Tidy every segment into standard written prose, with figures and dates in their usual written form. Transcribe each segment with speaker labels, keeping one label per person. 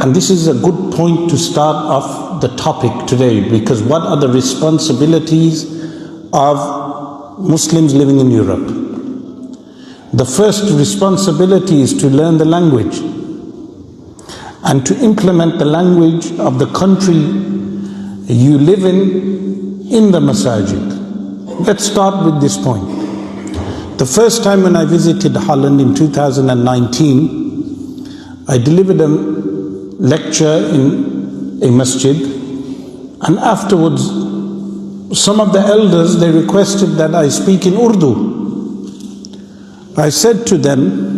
Speaker 1: And this is a good point to start off the topic today, because what are the responsibilities of Muslims living in Europe? The first responsibility is to learn the language and to implement the language of the country you live in the masajid. Let's start with this point. The first time when I visited Holland in 2019, I delivered a lecture in a masjid, and afterwards some of the elders, they requested that I speak in Urdu. I said to them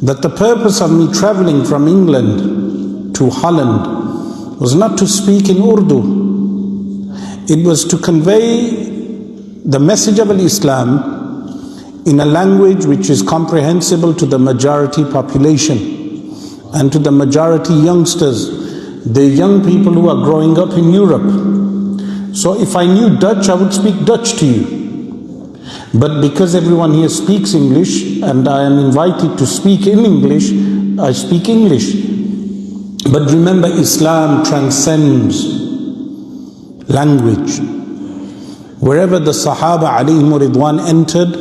Speaker 1: that the purpose of me traveling from England to Holland was not to speak in Urdu. It was to convey the message of Islam in a language which is comprehensible to the majority population and to the majority youngsters, the young people who are growing up in Europe. So if I knew Dutch, I would speak Dutch to you. But because everyone here speaks English and I am invited to speak in English, I speak English. But remember, Islam transcends language. Wherever the Sahaba alayhim ridwan entered,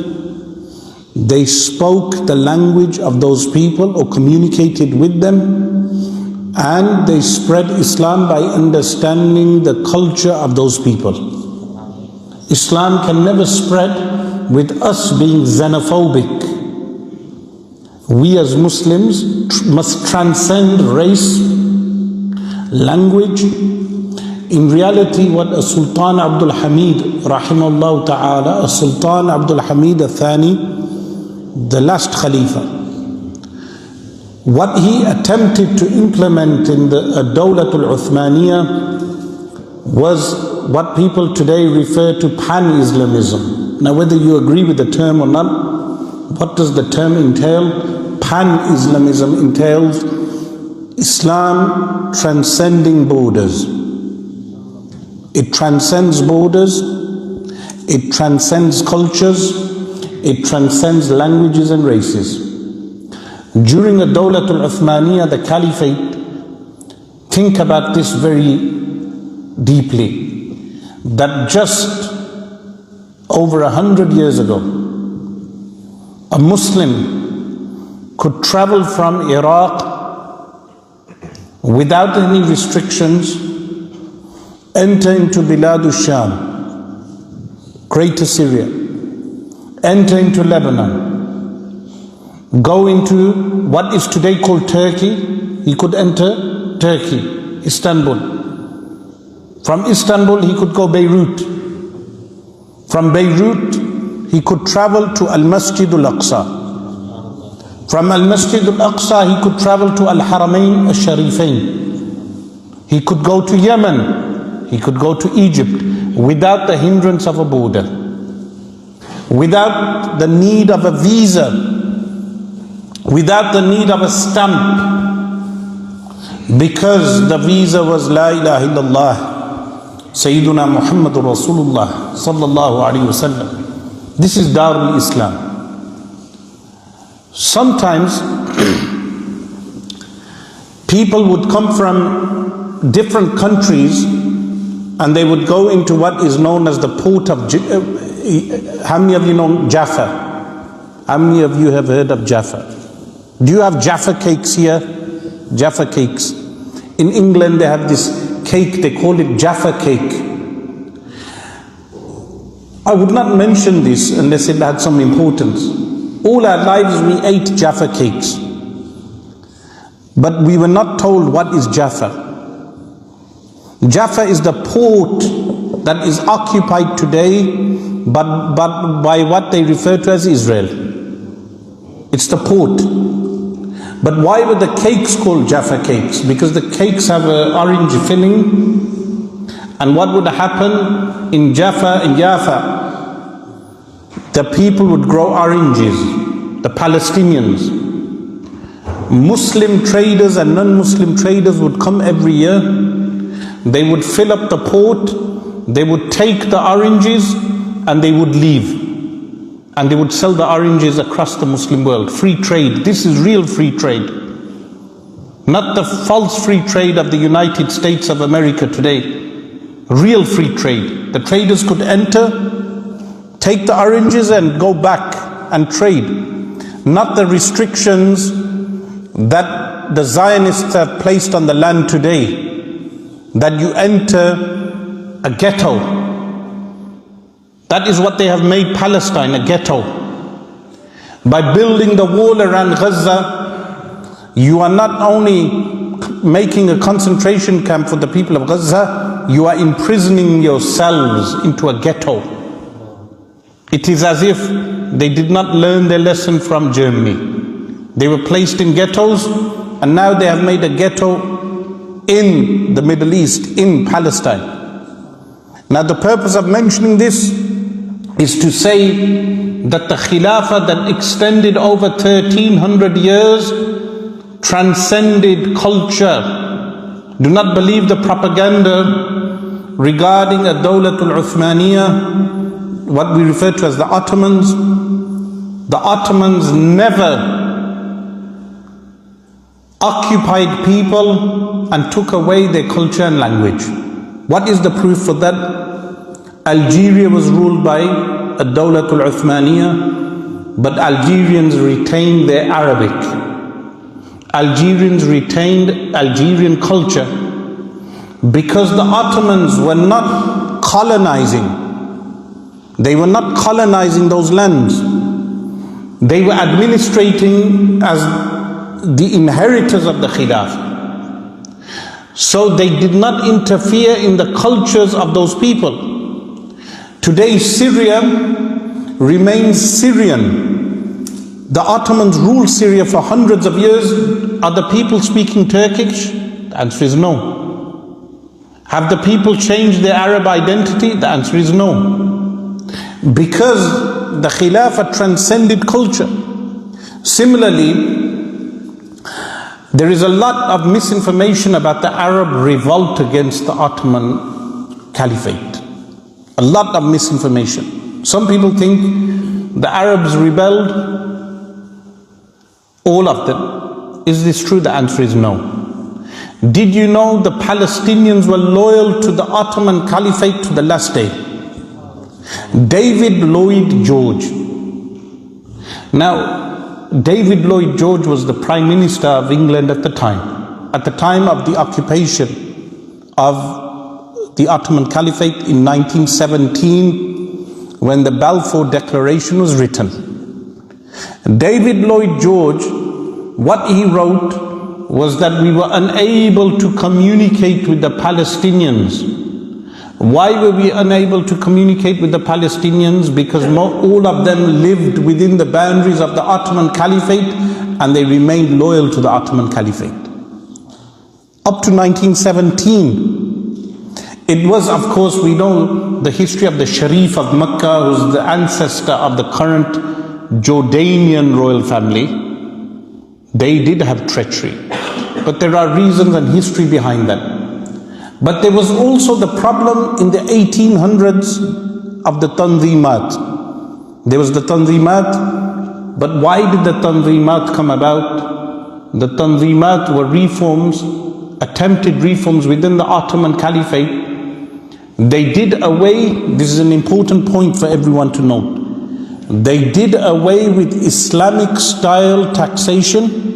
Speaker 1: they spoke the language of those people or communicated with them, and they spread Islam by understanding the culture of those people. Islam can never spread with us being xenophobic. We as Muslims must transcend race, language. In reality, what a Sultan Abdul Hamid, rahimahullah ta'ala, a Sultan Abdul Hamid al-Thani, the last Khalifa, what he attempted to implement in the Dawlatul Uthmaniyah was what people today refer to pan-Islamism. Now, whether you agree with the term or not, what does the term entail? Pan-Islamism entails Islam transcending borders. It transcends borders, it transcends cultures, it transcends languages and races. During the Dawlatul Uthmaniyah, the Caliphate, think about this very deeply, that just over 100 years ago, a Muslim could travel from Iraq without any restrictions, enter into Bilad al-Sham, Greater Syria, enter into Lebanon, go into what is today called Turkey. He could enter Turkey, Istanbul. From Istanbul he could go Beirut. From Beirut he could travel to Al-Masjid al-Aqsa. From Al-Masjid al-Aqsa he could travel to Al-Haramain al-Sharifain. He could go to Yemen. He could go to Egypt without the hindrance of a border, without the need of a visa, without the need of a stamp, because the visa was La ilaha illallah, Sayyiduna Muhammadur Rasulullah sallallahu alayhi wa sallam. This is Darul Islam. Sometimes people would come from different countries and they would go into what is known as the port of how many of you know Jaffa? How many of you have heard of Jaffa? Do you have Jaffa cakes here? Jaffa cakes. In England they have this cake, they call it Jaffa cake. I would not mention this unless it had some importance. All our lives we ate Jaffa cakes, but we were not told what is Jaffa. Jaffa is the port that is occupied today but by what they refer to as Israel. It's the port. But why were the cakes called Jaffa cakes? Because the cakes have an orange filling. And what would happen in Jaffa, the people would grow oranges, the Palestinians. Muslim traders and non-Muslim traders would come every year. They would fill up the port, they would take the oranges and they would leave. And they would sell the oranges across the Muslim world. Free trade. This is real free trade. Not the false free trade of the United States of America today. Real free trade. The traders could enter, take the oranges and go back and trade. Not the restrictions that the Zionists have placed on the land today, that you enter a ghetto. That is what they have made Palestine, a ghetto. By building the wall around Gaza, you are not only making a concentration camp for the people of Gaza, you are imprisoning yourselves into a ghetto. It is as if they did not learn their lesson from Germany. They were placed in ghettos, and now they have made a ghetto in the Middle East, in Palestine. Now the purpose of mentioning this is to say that the Khilafah that extended over 1300 years transcended culture. Do not believe the propaganda regarding a Dawlatul Uthmaniyah, what we refer to as the Ottomans. The Ottomans never occupied people and took away their culture and language. What is the proof for that? Algeria was ruled by a Dawlatul Uthmaniyah, but Algerians retained their Arabic. Algerians retained Algerian culture because the Ottomans were not colonizing. They were not colonizing those lands. They were administrating as the inheritors of the Khilafah. So they did not interfere in the cultures of those people. Today Syria remains Syrian. The Ottomans ruled Syria for hundreds of years. Are the people speaking Turkish? The answer is no. Have the people changed their Arab identity? The answer is no. Because the Khilafah transcended culture. Similarly, there is a lot of misinformation about the Arab revolt against the Ottoman Caliphate. A lot of misinformation. Some people think the Arabs rebelled, all of them. Is this true? The answer is no. Did you know the Palestinians were loyal to the Ottoman Caliphate to the last day? David Lloyd George. Now, David Lloyd George was the Prime Minister of England at the time of the occupation of the Ottoman Caliphate in 1917, when the Balfour Declaration was written. David Lloyd George, what he wrote was that we were unable to communicate with the Palestinians. Why were we unable to communicate with the Palestinians? Because all of them lived within the boundaries of the Ottoman Caliphate and they remained loyal to the Ottoman Caliphate. Up to 1917, it was, of course, we know the history of the Sharif of Mecca, who's the ancestor of the current Jordanian royal family. They did have treachery, but there are reasons and history behind that. But there was also the problem in the 1800s of the Tanzimat. There was the Tanzimat, but why did the Tanzimat come about? The Tanzimat were reforms, attempted reforms within the Ottoman Caliphate. They did away, this is an important point for everyone to note, they did away with Islamic style taxation,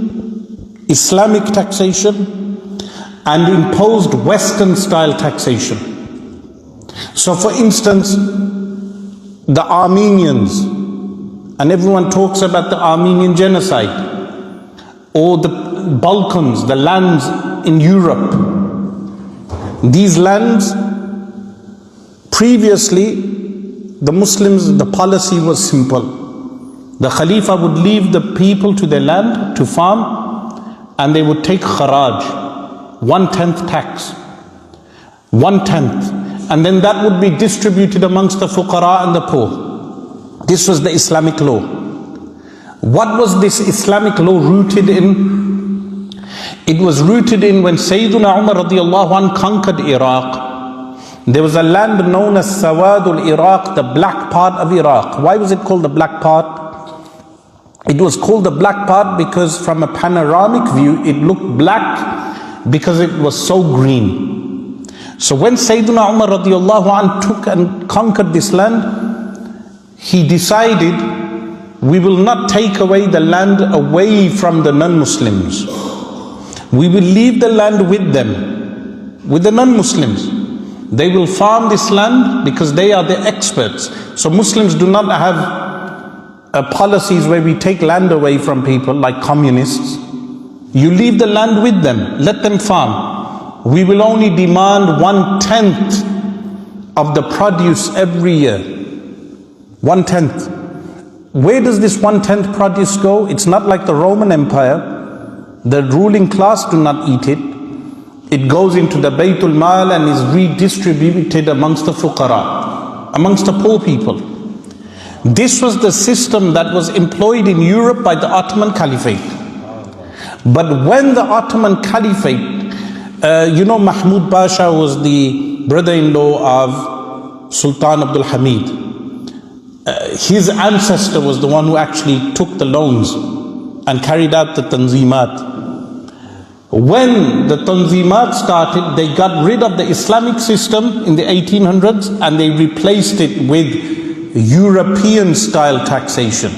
Speaker 1: and imposed Western style taxation. So for instance, the Armenians, and everyone talks about the Armenian genocide, or the Balkans, the lands in Europe. These lands, previously, the Muslims, the policy was simple. The Khalifa would leave the people to their land to farm, and they would take kharaj, 1/10 tax, 1/10, and then that would be distributed amongst the fuqara and the poor. This was the Islamic law. What was this Islamic law rooted in? It was rooted in when Sayyiduna Umar radiallahu anh conquered Iraq. There was a land known as Sawadul Iraq, the black part of Iraq. Why was it called the black part? It was called the black part because from a panoramic view, it looked black because it was so green. So when Sayyidina Umar radiallahu anh took and conquered this land, he decided, we will not take away the land away from the non-Muslims. We will leave the land with them, with the non-Muslims. They will farm this land because they are the experts. So Muslims do not have policies where we take land away from people like communists. You leave the land with them, let them farm. We will only demand 1/10 of the produce every year. 1/10. Where does this 1/10 produce go? It's not like the Roman Empire. The ruling class do not eat it. It goes into the Baytul Mal and is redistributed amongst the fuqara, amongst the poor people. This was the system that was employed in Europe by the Ottoman Caliphate. But when the Ottoman Caliphate, Mahmud Pasha was the brother-in-law of Sultan Abdul Hamid. His ancestor was the one who actually took the loans and carried out the Tanzimat. When the Tanzimat started, they got rid of the Islamic system in the 1800s and they replaced it with European style taxation.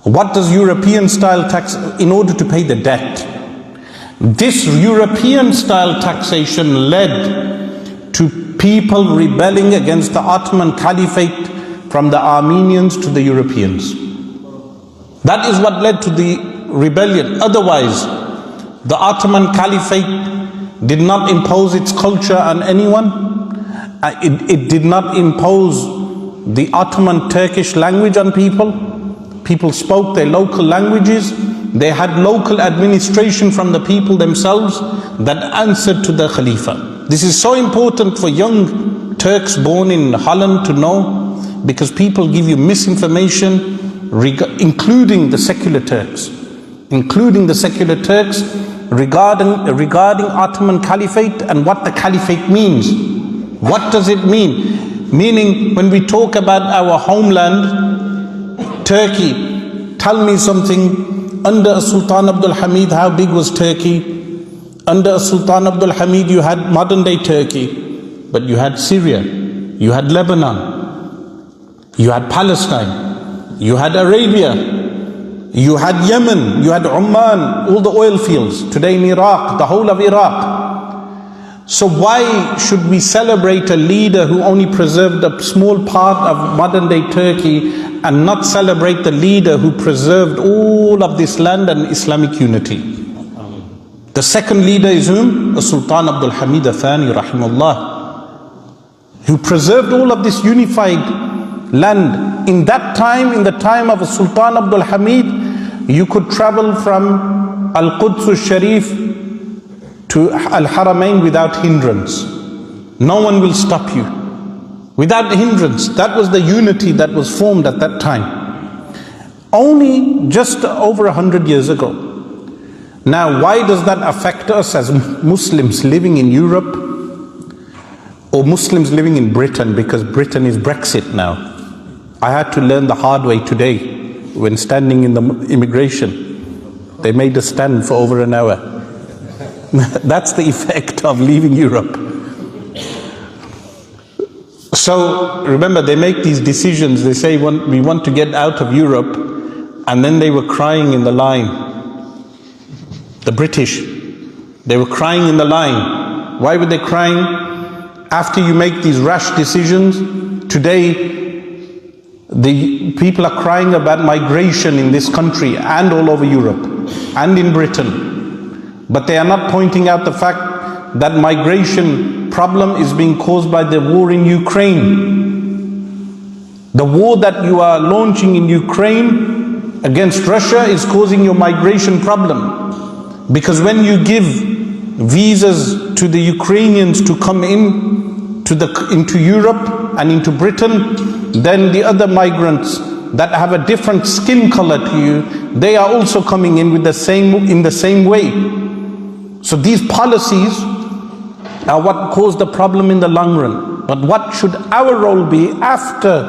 Speaker 1: What does European style tax? In order to pay the debt. This European style taxation led to people rebelling against the Ottoman Caliphate, from the Armenians to the Europeans. That is what led to the rebellion. Otherwise, the Ottoman Caliphate did not impose its culture on anyone. It did not impose the Ottoman Turkish language on people. People spoke their local languages. They had local administration from the people themselves that answered to the Khalifa. This is so important for young Turks born in Holland to know, because people give you misinformation, including the secular Turks. Regarding Ottoman Caliphate and what the Caliphate means. What does it mean? Meaning, when we talk about our homeland, Turkey, tell me something. Under Sultan Abdul Hamid, how big was Turkey? Under Sultan Abdul Hamid, you had modern day Turkey, but you had Syria, you had Lebanon, you had Palestine, you had Arabia, you had Yemen, you had Oman, all the oil fields, today in Iraq, the whole of Iraq. So why should we celebrate a leader who only preserved a small part of modern day Turkey and not celebrate the leader who preserved all of this land and Islamic unity? The second leader is whom? Sultan Abdul Hamid Thani rahimahullah, who preserved all of this unified land. In that time, in the time of Sultan Abdul Hamid, you could travel from Al-Quds al-Sharif to Al-Haramain without hindrance. No one will stop you. Without hindrance. That was the unity that was formed at that time. Only just over 100 years ago. Now, why does that affect us as Muslims living in Europe or Muslims living in Britain? Because Britain is Brexit now. I had to learn the hard way today when standing in the immigration. They made us stand for over an hour. That's the effect of leaving Europe. So remember, they make these decisions. They say we want to get out of Europe, and then they were crying in the line. The British, they were crying in the line. Why were they crying? After you make these rash decisions, today the people are crying about migration in this country and all over Europe and in Britain. But they are not pointing out the fact that migration problem is being caused by the war in Ukraine. The war that you are launching in Ukraine against Russia is causing your migration problem. Because when you give visas to the Ukrainians to come into Europe and into Britain, then the other migrants that have a different skin color to you, they are also coming in in the same way. So these policies are what caused the problem in the long run. But what should our role be after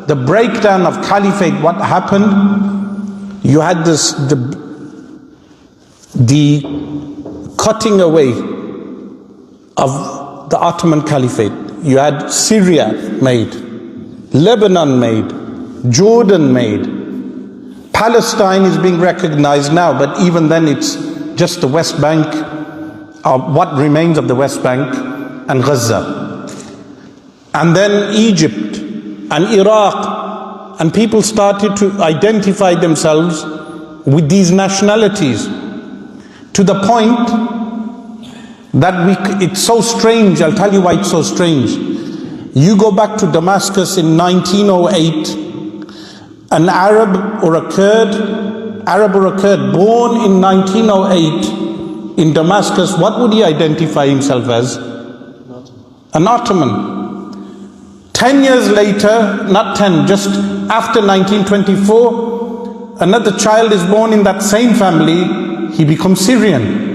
Speaker 1: the breakdown of caliphate? What happened? you had the cutting away of the Ottoman Caliphate. You had Syria made, Lebanon made, Jordan made. Palestine is being recognized now, but even then it's just the West Bank, or what remains of the West Bank, and Gaza. And then Egypt and Iraq, and people started to identify themselves with these nationalities, to the point that it's so strange. I'll tell you why it's so strange. You go back to Damascus in 1908, an Arab or a Kurd born in 1908 in Damascus, what would he identify himself as? An Ottoman. 10 years later, not 10, just after 1924, another child is born in that same family, he becomes Syrian.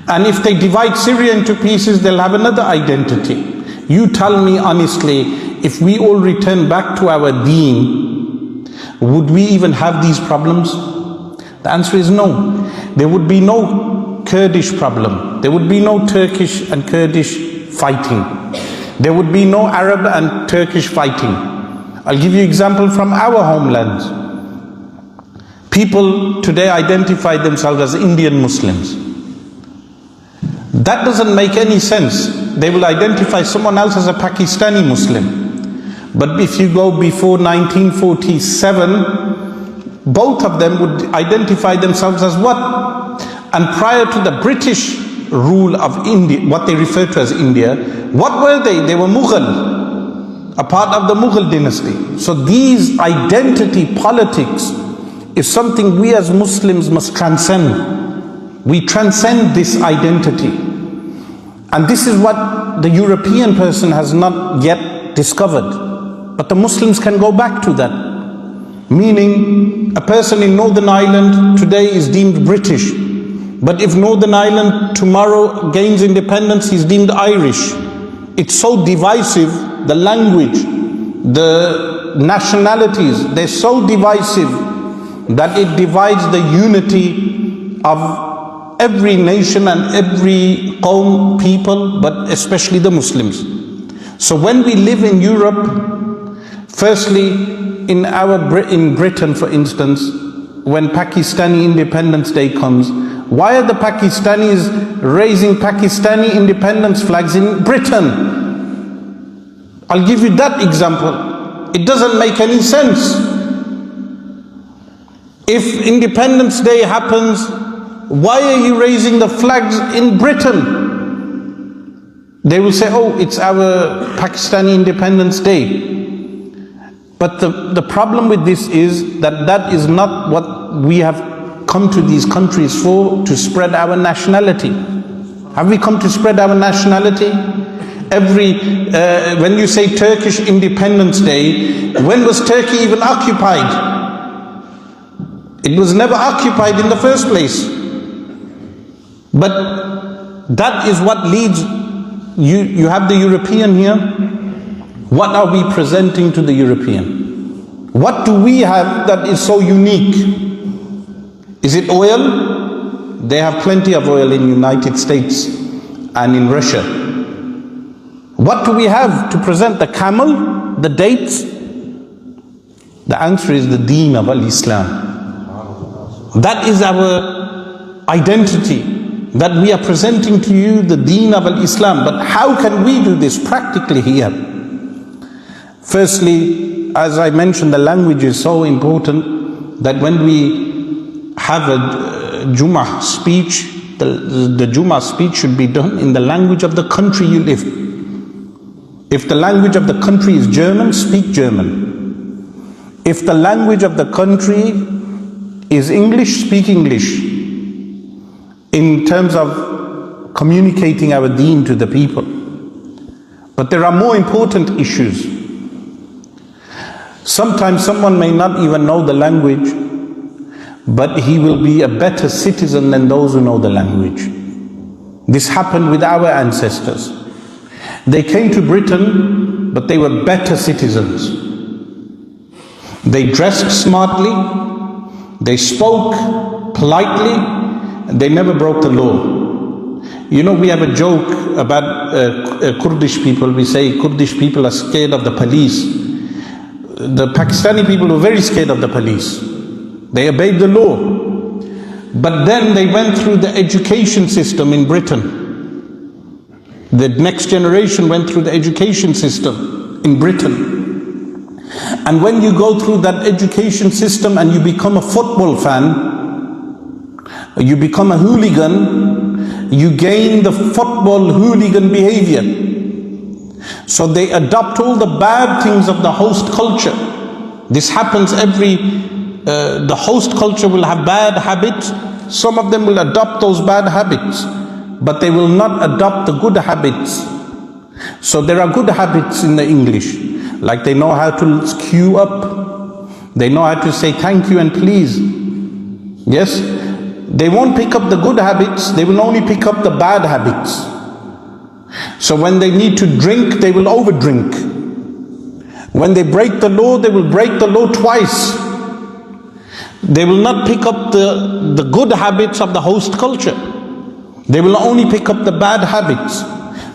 Speaker 1: And if they divide Syria into pieces, they'll have another identity. You tell me honestly, if we all return back to our deen, would we even have these problems? The answer is no. There would be no Kurdish problem. There would be no Turkish and Kurdish fighting. There would be no Arab and Turkish fighting. I'll give you an example from our homeland. People today identify themselves as Indian Muslims. That doesn't make any sense. They will identify someone else as a Pakistani Muslim. But if you go before 1947, both of them would identify themselves as what? And prior to the British rule of India, what they refer to as India, what were they? They were Mughal, a part of the Mughal dynasty. So these identity politics is something we as Muslims must transcend. We transcend this identity. And this is what the European person has not yet discovered. But the Muslims can go back to that. Meaning, a person in Northern Ireland today is deemed British. But if Northern Ireland tomorrow gains independence, he's deemed Irish. It's so divisive, the language, the nationalities, they're so divisive that it divides the unity of every nation and every qawm, people, but especially the Muslims. So when we live in Europe, firstly, in Britain, for instance, when Pakistani Independence Day comes, why are the Pakistanis raising Pakistani independence flags in Britain? I'll give you that example. It doesn't make any sense. If Independence Day happens, why are you raising the flags in Britain? They will say, oh, it's our Pakistani Independence Day. But the problem with this is that is not what we have come to these countries for, to spread our nationality. Have we come to spread our nationality? When you say Turkish Independence Day, when was Turkey even occupied? It was never occupied in the first place. But that is what leads, you have the European here. What are we presenting to the European? What do we have that is so unique? Is it oil? They have plenty of oil in the United States and in Russia. What do we have to present? The camel? The dates? The answer is the deen of Islam. That is our identity, that we are presenting to you the deen of Islam. But how can we do this practically here? Firstly, as I mentioned, the language is so important that when we have a Juma speech, the Juma speech should be done in the language of the country you live. If the language of the country is German, speak German. If the language of the country is English, speak English. In terms of communicating our deen to the people. But there are more important issues. Sometimes someone may not even know the language, but he will be a better citizen than those who know the language. This happened with our ancestors. They came to Britain, but they were better citizens. They dressed smartly, They spoke politely, they never broke the law. You know, we have a joke about Kurdish people. We say Kurdish people are scared of the police. The Pakistani people were very scared of the police. They obeyed the law. But then they went through the education system in Britain. The next generation went through the education system in Britain. And when you go through that education system and you become a football fan, you become a hooligan, you gain the football hooligan behavior. So they adopt all the bad things of the host culture. This happens the host culture will have bad habits. Some of them will adopt those bad habits, but they will not adopt the good habits. So there are good habits in the English, like they know how to queue up, they know how to say thank you and please. Yes, they won't pick up the good habits, they will only pick up the bad habits. So when they need to drink, they will overdrink. When they break the law, they will break the law twice. They will not pick up the good habits of the host culture. They will only pick up the bad habits.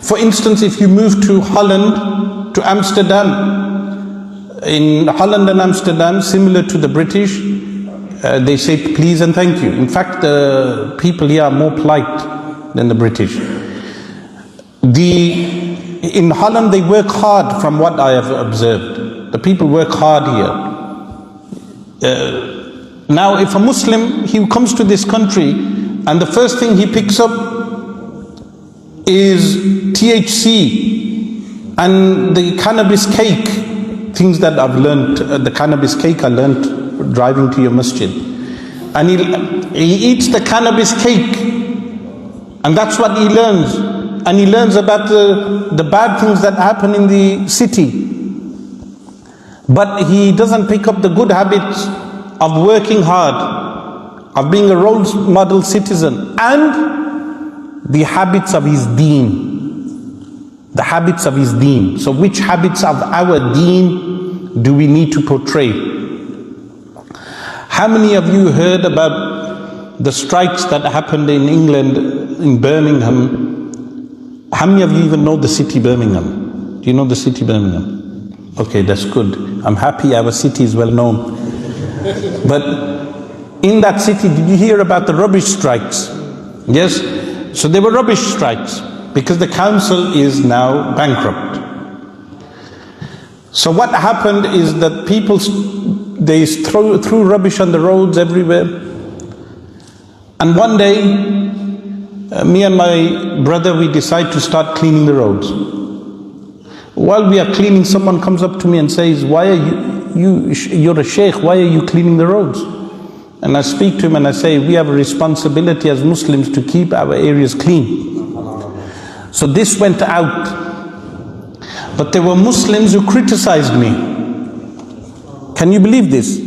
Speaker 1: For instance, if you move to Holland, to Amsterdam, in Holland and Amsterdam, similar to the British, they say please and thank you. In fact, the people here are more polite than the British. In Holland, they work hard from what I have observed. The people work hard here. Now, if a Muslim, he comes to this country and the first thing he picks up is THC and the cannabis cake, things that I've learned, the cannabis cake I learned driving to your masjid. And he eats the cannabis cake, and that's what he learns. And he learns about the bad things that happen in the city. But he doesn't pick up the good habits of working hard, of being a role model citizen, and the habits of his deen. The habits of his deen. So which habits of our deen do we need to portray? How many of you heard about the strikes that happened in England, in Birmingham? How many of you even know the city Birmingham? Do you know the city Birmingham? Okay, that's good. I'm happy our city is well known. But in that city, did you hear about the rubbish strikes? Yes? So there were rubbish strikes because the council is now bankrupt. So what happened is that people, they threw rubbish on the roads everywhere. And one day, me and my brother, we decide to start cleaning the roads. While we are cleaning, someone comes up to me and says, why are you're a Shaykh, why are you cleaning the roads? And I speak to him and I say, we have a responsibility as Muslims to keep our areas clean. So this went out. But there were Muslims who criticized me. Can you believe this?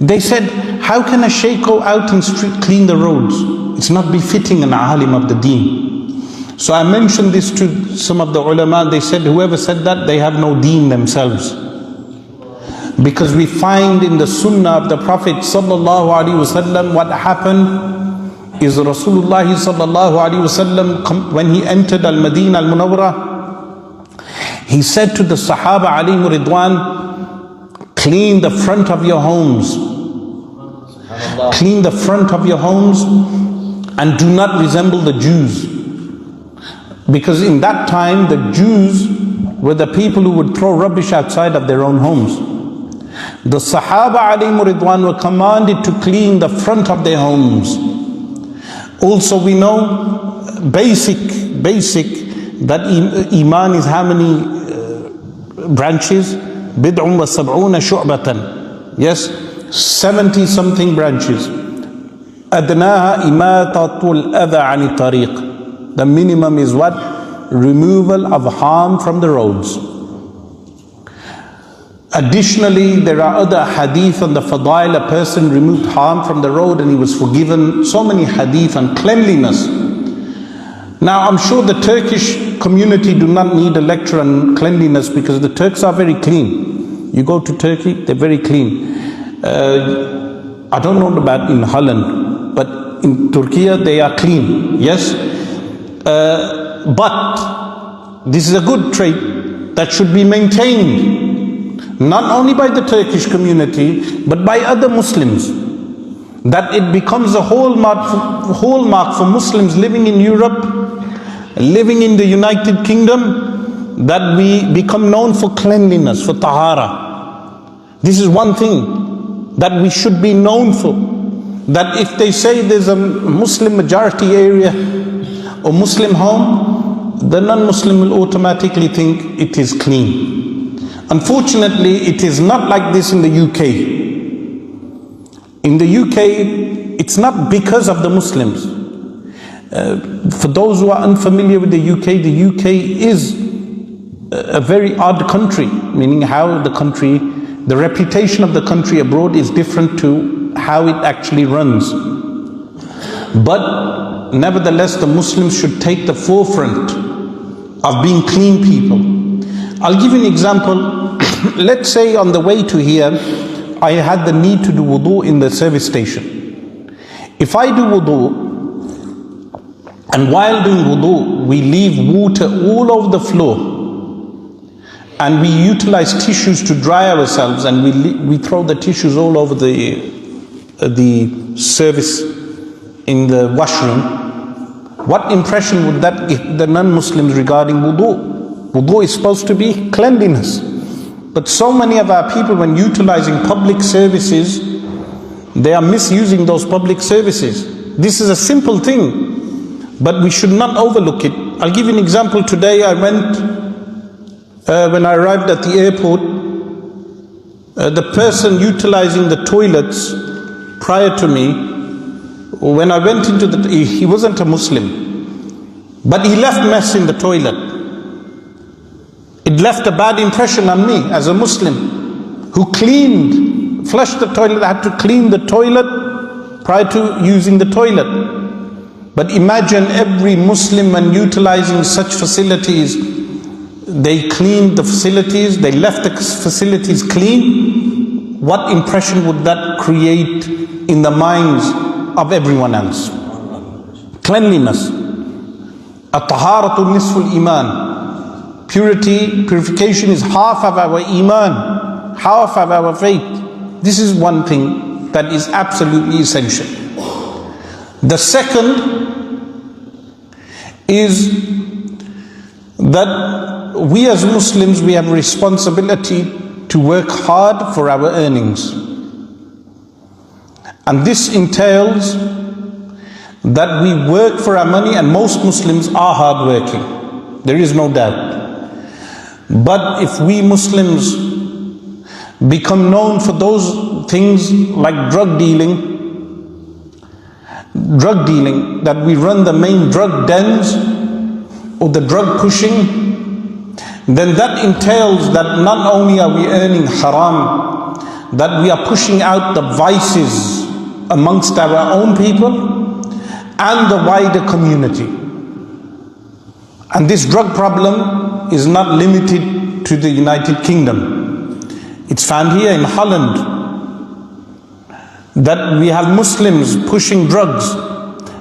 Speaker 1: They said, how can a Shaykh go out and clean the roads? It's not befitting an alim of the deen. So I mentioned this to some of the ulama. They said, whoever said that, they have no deen themselves. Because we find in the sunnah of the Prophet sallallahu alaihi wasallam, what happened is Rasulullah sallallahu alaihi wasallam, when he entered Al-Madinah Al-Munawwarah, he said to the Sahaba alayhim ridwan, clean the front of your homes. Clean the front of your homes and do not resemble the Jews. Because in that time, the Jews were the people who would throw rubbish outside of their own homes. The Sahaba alayhim ridwan were commanded to clean the front of their homes. Also we know basic that Iman is how many branches? Bid'un wa sab'una shu'batan. Yes, 70 something branches. Adnaha imatatul adha ani tariq. The minimum is what? Removal of harm from the roads. Additionally, there are other hadith on the fadail. A person removed harm from the road and he was forgiven. So many hadith on cleanliness. Now I'm sure the Turkish community do not need a lecture on cleanliness because the Turks are very clean. You go to Turkey, they're very clean. I don't know about in Holland, but in Turkey they are clean, yes? But this is a good trait that should be maintained, not only by the Turkish community, but by other Muslims. That it becomes a hallmark for Muslims living in Europe, living in the United Kingdom, that we become known for cleanliness, for tahara. This is one thing that we should be known for. That if they say there's a Muslim majority area or Muslim home, the non-Muslim will automatically think it is clean. Unfortunately, it is not like this in the UK. In the UK, it's not because of the Muslims. For those who are unfamiliar with the UK is a very odd country, meaning how the reputation of the country abroad is different to how it actually runs. But nevertheless, the Muslims should take the forefront of being clean people. I'll give you an example. Let's say on the way to here, I had the need to do wudu in the service station. If I do wudu, and while doing wudu, we leave water all over the floor, and we utilize tissues to dry ourselves, and we throw the tissues all over the service in the washroom, what impression would that give the non-Muslims regarding wudu? Wudu is supposed to be cleanliness. But so many of our people, when utilizing public services, they are misusing those public services. This is a simple thing, but we should not overlook it. I'll give you an example. Today I went, when I arrived at the airport, the person utilizing the toilets prior to me, when I went into he wasn't a Muslim, but he left mess in the toilet. It left a bad impression on me as a Muslim who flushed the toilet, had to clean the toilet prior to using the toilet. But imagine every Muslim, when utilizing such facilities, they cleaned the facilities, they left the facilities clean. What impression would that create in the minds of everyone else? Cleanliness. At-taharatu nisful iman. Purification is half of our iman, half of our faith. This is one thing that is absolutely essential. The second is that we as Muslims, we have a responsibility to work hard for our earnings. And this entails that we work for our money, and most Muslims are hardworking. There is no doubt. But if we Muslims become known for those things like drug dealing, that we run the main drug dens or the drug pushing, then that entails that not only are we earning haram, that we are pushing out the vices amongst our own people and the wider community. And this drug problem is not limited to the United Kingdom. It's found here in Holland, that we have Muslims pushing drugs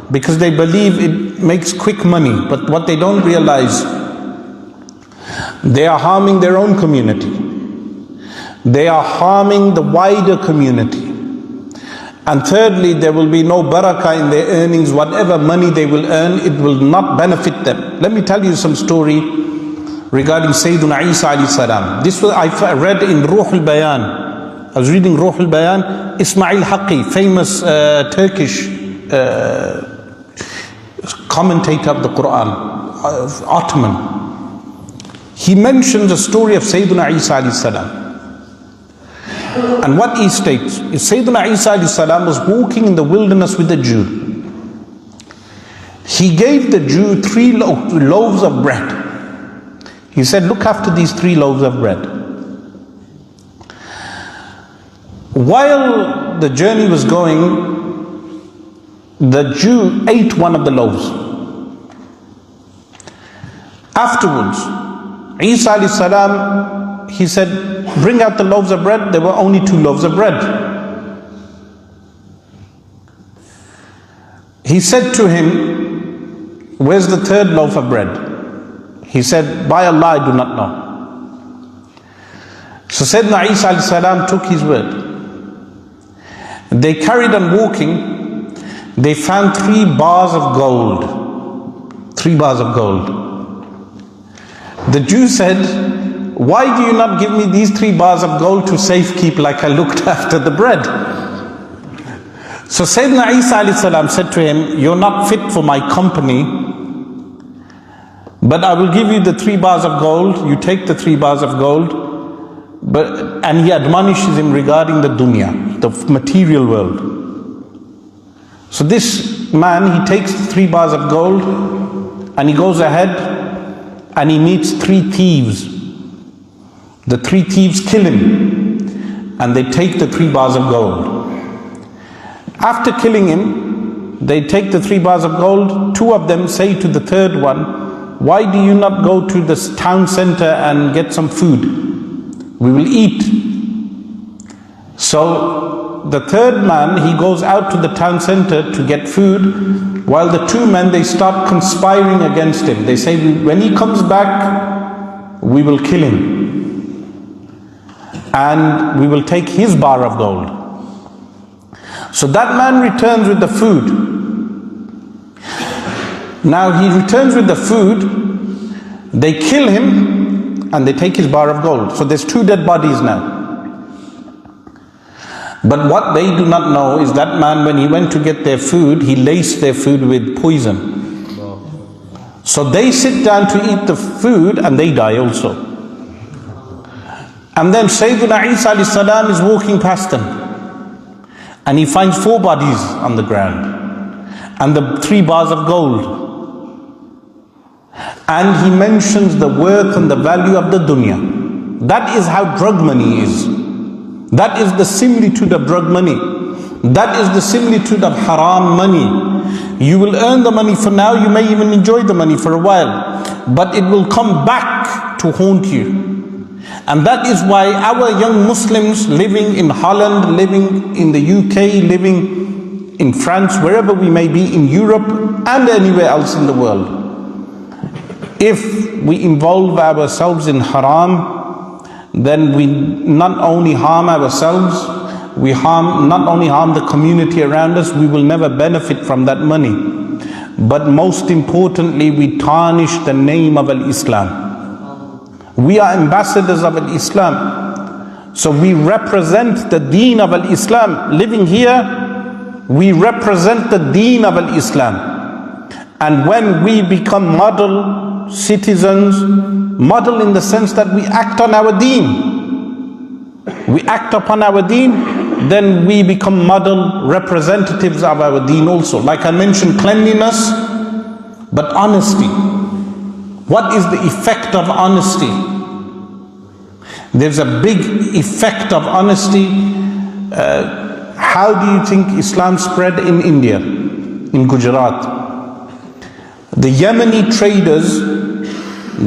Speaker 1: because they believe it makes quick money. But what they don't realize, they are harming their own community. They are harming the wider community. And thirdly, there will be no barakah in their earnings. Whatever money they will earn, it will not benefit them. Let me tell you some story regarding Sayyiduna Isa alayhi salam. This was I read in Ruh al-Bayan. I was reading Ruh al-Bayan. Ismail Haqqi, famous Turkish commentator of the Qur'an, Ottoman. He mentions the story of Sayyiduna Isa alayhi salam. And what he states is Sayyiduna Isa alayhi salam was walking in the wilderness with a Jew. He gave the Jew 3 loaves of bread. He said, look after these 3 loaves of bread. While the journey was going, the Jew ate one of the loaves. Afterwards, Isa alayhi salam, he said, bring out the loaves of bread. There were only 2 loaves of bread. He said to him, where's the third loaf of bread? He said, by Allah, I do not know. So Sayyidina Isa alayhi salam took his word. They carried on walking. They found 3 bars of gold. 3 bars of gold. The Jew said, why do you not give me these 3 bars of gold to safekeep like I looked after the bread? So Sayyidina Isa alayhi salam said to him, you're not fit for my company, but I will give you the 3 bars of gold. You take the 3 bars of gold. And he admonishes him regarding the dunya, the material world. So this man, he takes the 3 bars of gold and he goes ahead and he meets 3 thieves. The 3 thieves kill him and they take the 3 bars of gold. After killing him, they take the 3 bars of gold. 2 of them say to the third one, why do you not go to the town center and get some food? We will eat. So the third man, he goes out to the town center to get food, while the 2 men, they start conspiring against him. They say, when he comes back, we will kill him and we will take his bar of gold. So that man returns with the food. Now he returns with the food, they kill him and they take his bar of gold. So there's 2 dead bodies now. But what they do not know is that man, when he went to get their food, he laced their food with poison. So they sit down to eat the food and they die also. And then Sayyidina Isa alayhi salam is walking past them and he finds 4 bodies on the ground and the 3 bars of gold. And he mentions the worth and the value of the dunya. That is how drug money is. That is the similitude of drug money. That is the similitude of haram money. You will earn the money for now, you may even enjoy the money for a while, but it will come back to haunt you. And that is why our young Muslims living in Holland, living in the UK, living in France, wherever we may be, in Europe and anywhere else in the world, if we involve ourselves in haram, then we not only harm ourselves, we not only harm the community around us, we will never benefit from that money. But most importantly, we tarnish the name of Islam. We are ambassadors of Islam. So we represent the deen of Islam. Living here, we represent the deen of Islam. And when we become model citizens, model in the sense that we act on our deen, we act upon our deen, then we become model representatives of our deen also. Like I mentioned, cleanliness, but honesty. What is the effect of honesty? There's a big effect of honesty. How do you think Islam spread in India, in Gujarat? The Yemeni traders,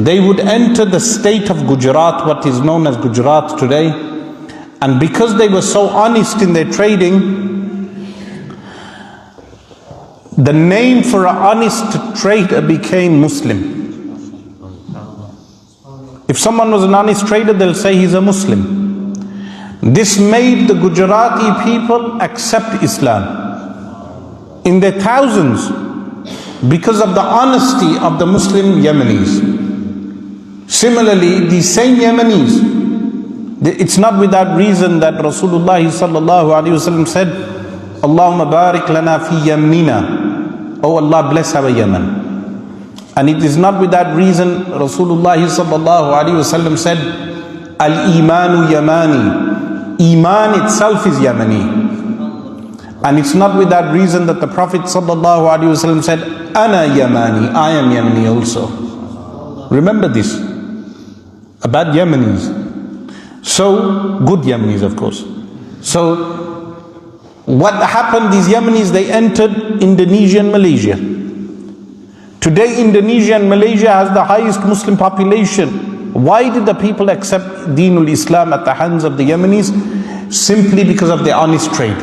Speaker 1: they would enter the state of Gujarat, what is known as Gujarat today, and because they were so honest in their trading, the name for an honest trader became Muslim. If someone was an honest trader, they'll say he's a Muslim. This made the Gujarati people accept Islam in their thousands because of the honesty of the Muslim Yemenis. Similarly, these same Yemenis, it's not without reason that Rasulullah sallallahu alaihi wasallam said, Allahumma barik lana fi yamnina. Oh Allah, bless our Yemen. And it is not without reason Rasulullah sallallahu alaihi wasallam said, Al-imanu yamani. Iman itself is Yemeni. And it's not without reason that the Prophet sallallahu alaihi wasallam said, Ana Yamani, I am Yemeni also. Remember this about Yemenis. So, good Yemenis of course. So, what happened, these Yemenis, they entered Indonesia and Malaysia. Today Indonesia and Malaysia has the highest Muslim population. Why did the people accept Deenul Islam at the hands of the Yemenis? Simply because of their honest trade.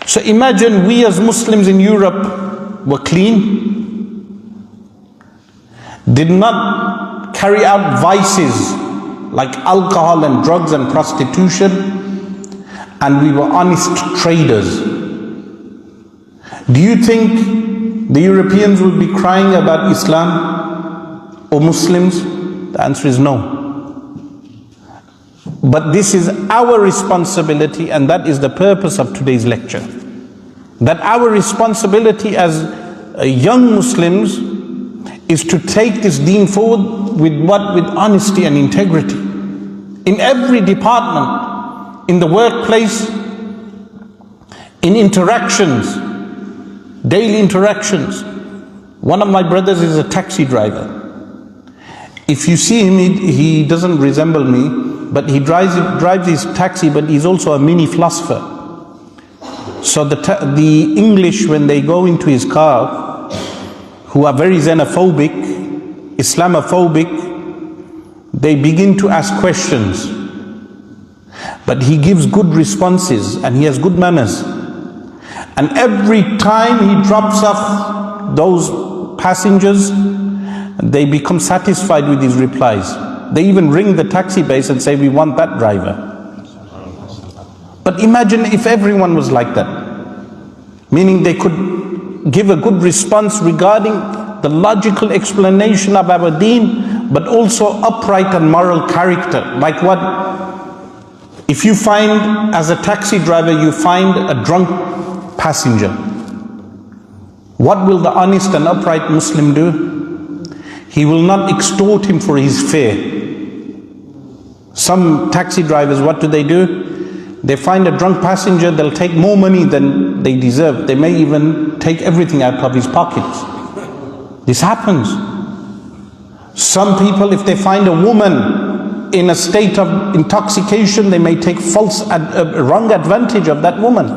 Speaker 1: So imagine we as Muslims in Europe were clean, did not carry out vices like alcohol and drugs and prostitution, and we were honest traders. Do you think the Europeans would be crying about Islam or Muslims? The answer is no. But this is our responsibility, and that is the purpose of today's lecture. That our responsibility as young Muslims is to take this deen forward with what? With honesty and integrity. In every department, in the workplace, in interactions, daily interactions. One of my brothers is a taxi driver. If you see him, he doesn't resemble me, but he drives his taxi, but he's also a mini philosopher. So the English, when they go into his car, who are very xenophobic, Islamophobic, they begin to ask questions. But he gives good responses and he has good manners. And every time he drops off those passengers, they become satisfied with his replies. They even ring the taxi base and say, we want that driver. But imagine if everyone was like that. Meaning they could give a good response regarding the logical explanation of our deen, but also upright and moral character. Like what? If you find, as a taxi driver, you find a drunk passenger, what will the honest and upright Muslim do? He will not extort him for his fare. Some taxi drivers, what do? They find a drunk passenger, they'll take more money than they deserve. They may even take everything out of his pockets. This happens. Some people, if they find a woman in a state of intoxication, they may take wrong advantage of that woman,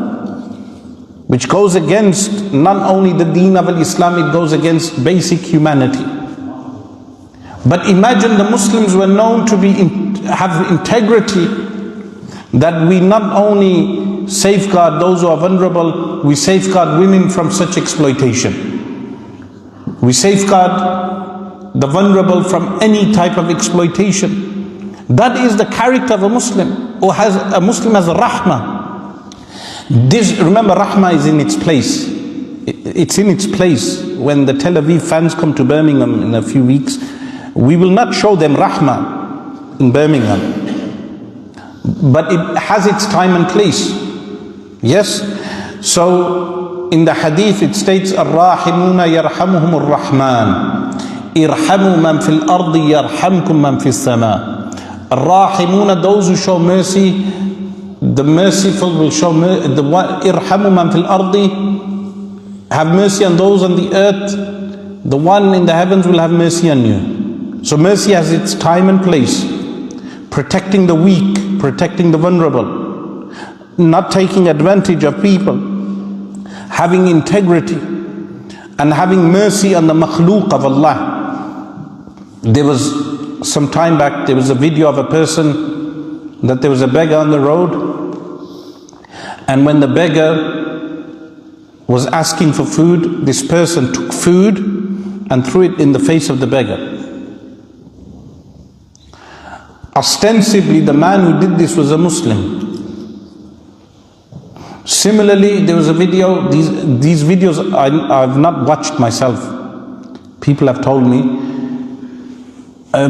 Speaker 1: which goes against not only the deen of Islam, it goes against basic humanity. But imagine the Muslims were known to have integrity, that we not only safeguard those who are vulnerable, we safeguard women from such exploitation. We safeguard the vulnerable from any type of exploitation. That is the character of a Muslim, or a Muslim has a rahmah. Remember, rahmah is in its place. It's in its place. When the Tel Aviv fans come to Birmingham in a few weeks, we will not show them rahmah in Birmingham. But it has its time and place. Yes? So in the hadith it states, Ar-Rahimuna yarhamuhum ar-Rahman, Irhamu man fil ardi yarhamkum man fil sama. Ar-Rahimuna, those who show mercy, the merciful will show mercy. Irhamu man fil ardi, have mercy on those on the earth, the one in the heavens will have mercy on you. So mercy has its time and place. Protecting the weak, protecting the vulnerable, not taking advantage of people, having integrity, and having mercy on the makhlooq of Allah. There was some time back, there was a video of a person, that there was a beggar on the road, and when the beggar was asking for food, this person took food and threw it in the face of the beggar. Ostensibly, the man who did this was a Muslim. Similarly, there was a video, these videos I've not watched myself. People have told me,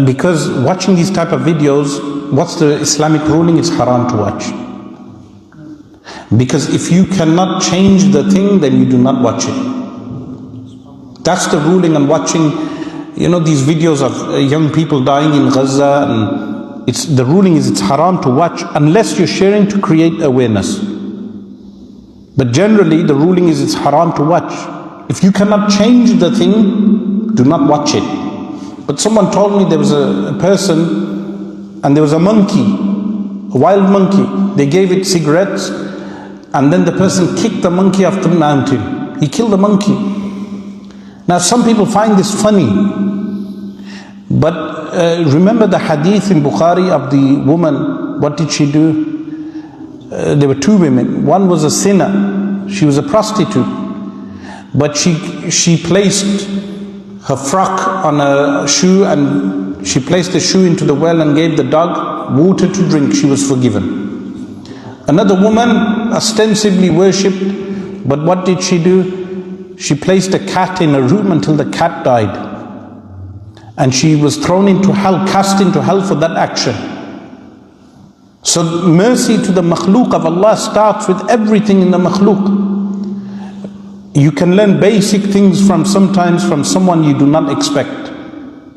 Speaker 1: because watching these type of videos, what's the Islamic ruling? It's haram to watch. Because if you cannot change the thing, then you do not watch it. That's the ruling on watching, these videos of young people dying in Gaza, and the ruling is it's haram to watch unless you're sharing to create awareness. But generally the ruling is it's haram to watch. If you cannot change the thing, do not watch it. But someone told me there was a person and there was a monkey, a wild monkey. They gave it cigarettes and then the person kicked the monkey off the mountain. He killed the monkey. Now some people find this funny. But remember the hadith in Bukhari of the woman, what did she do? There were two women. One was a sinner. She was a prostitute. But she placed her frock on a shoe, and she placed the shoe into the well and gave the dog water to drink. She was forgiven. Another woman ostensibly worshipped, but what did she do? She placed a cat in a room until the cat died. And she was thrown into hell, cast into hell for that action. So mercy to the makhluk of Allah starts with everything in the makhluk. You can learn basic things sometimes from someone you do not expect.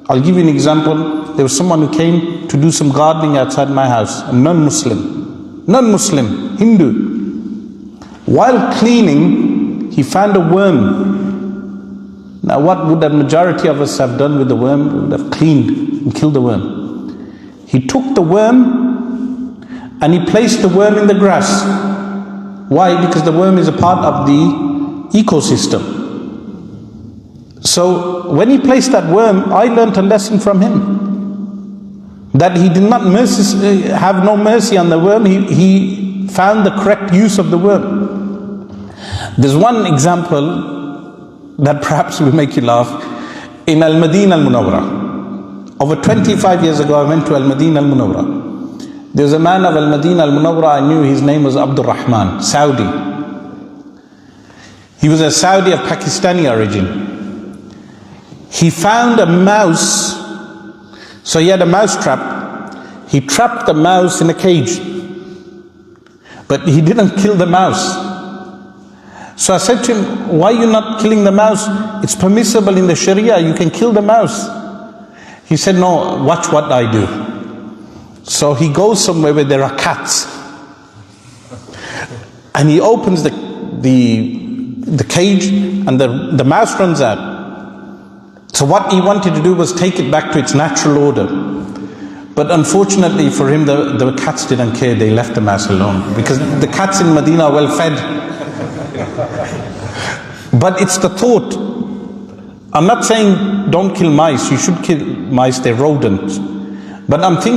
Speaker 1: I'll give you an example. There was someone who came to do some gardening outside my house, a non-Muslim, Hindu. While cleaning, he found a worm. Now what would the majority of us have done with the worm? We would have cleaned and killed the worm. He took the worm and he placed the worm in the grass. Why? Because the worm is a part of the ecosystem. So when he placed that worm, I learned a lesson from him, that he did not have no mercy on the worm. He found the correct use of the worm. There's one example that perhaps will make you laugh. In Al-Madinah Al-Munawwarah, over 25 years ago, I went to Al-Madinah Al-Munawwarah. There's a man of Al-Madinah Al-Munawwarah, I knew his name was Abdul Rahman, Saudi. He was a Saudi of Pakistani origin. He found a mouse, so he had a mouse trap. He trapped the mouse in a cage, but he didn't kill the mouse. So I said to him, why are you not killing the mouse? It's permissible in the Sharia, you can kill the mouse. He said, no, watch what I do. So he goes somewhere where there are cats, and he opens the cage, and the mouse runs out. So what he wanted to do was take it back to its natural order. But unfortunately for him, the cats didn't care. They left the mouse alone, because the cats in Medina are well fed. But it's the thought. I'm not saying don't kill mice. You should kill mice, they're rodents. But I'm thinking